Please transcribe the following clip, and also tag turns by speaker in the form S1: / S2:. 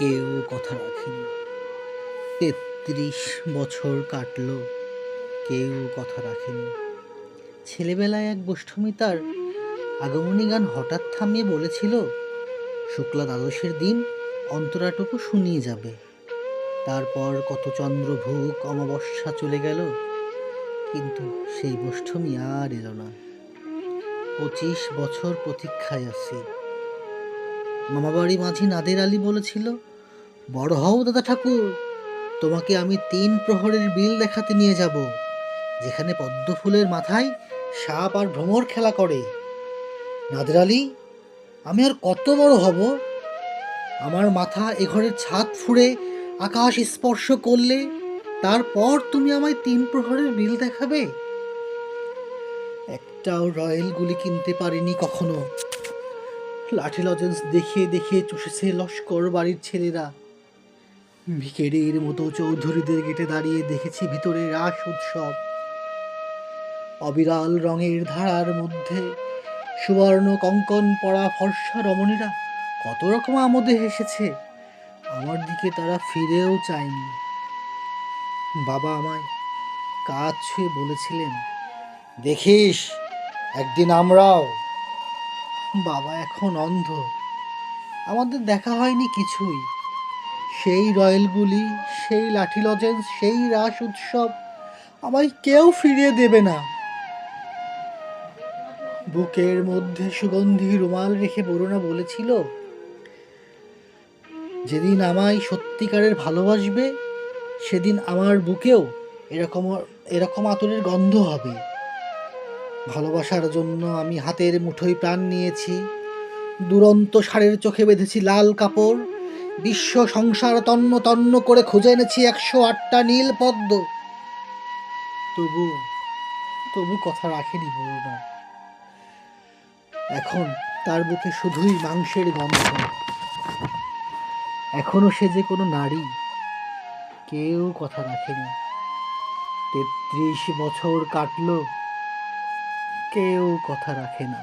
S1: কেউ কথা রাখেনি। ৩৩ বছর কাটল, কেউ কথা রাখেনি। ছেলেবেলায় এক গোষ্ঠী তার আগমনী গান হঠাৎ থামিয়ে বলেছিল, শুক্লা দ্বাদশীর দিন অন্তরাটুকু শুনিয়ে যাবে। তারপর কত চন্দ্রভোগ অমাবস্যা চলে গেল, কিন্তু সেই গোষ্ঠী আর এলো না। ২৫ বছর প্রতীক্ষায় আছি। মামাবাড়ি মাঝি নাদের আলী বলেছিল, বড় হও দাদা ঠাকুর, তোমাকে আমি ৩ প্রহরের বিল দেখাতে নিয়ে যাব, যেখানে পদ্ম ফুলের মাথায় সাপ আর ভ্রমর খেলা করে। নাদের আলী, আমি আর কত বড় হব? আমার মাথা এ ঘরের ছাদ ফুঁড়ে আকাশ স্পর্শ করলে তারপর তুমি আমায় ৩ প্রহরের বিল দেখাবে? একটাও রয়্যাল গুলি কিনতে পারিনি কখনো। লাঠি লজেন্স দেখিয়ে দেখিয়ে চষেছে লস্কর বাড়ির ছেলেরা। ভিখারির মতো চৌধুরীদের গেটে দাঁড়িয়ে দেখেছি ভিতরে রাস উৎসব। অবিরাল রঙের ধারার মধ্যে সুবর্ণ কঙ্কন পরা ফর্সা রমণীরা কত রকম আমোদে হেসেছে। আমার দিকে তারা ফিরেও চায়নি। বাবা আমায় কাজ ছুঁয়ে বলেছিলেন, দেখিস একদিন আমরাও। বাবা এখন অন্ধ, আমাদের দেখা হয়নি কিছুই। সেই রয়্যালগুলি, সেই লাঠি লজেন্স, সেই রাস উৎসব আমায় কেউ ফিরিয়ে দেবে না। বুকের মধ্যে সুগন্ধি রুমাল রেখে বরুণা বলেছিল, যেদিন আমায় সত্যিকারের ভালোবাসবে সেদিন আমার বুকেও এরকম এরকম আতরের গন্ধ হবে। ভালোবাসার জন্য আমি হাতের মুঠোয় প্রাণ নিয়েছি। দুরন্ত ষাঁড়ের চোখে বেঁধেছি লাল কাপড়। বিশ্ব সংসার তন্ন তন্ন করে খুঁজে এনেছি ১০৮টা নীল পদ্ম। তবু কথা রাখেনি বরুণা। এখন তার বুকে শুধুই মাংসের গন্ধ। এখনো সে যে কোনো নারী, কেউ কথা রাখেনি। ৩৩ বছর কাটল, কেউ কথা রাখে না।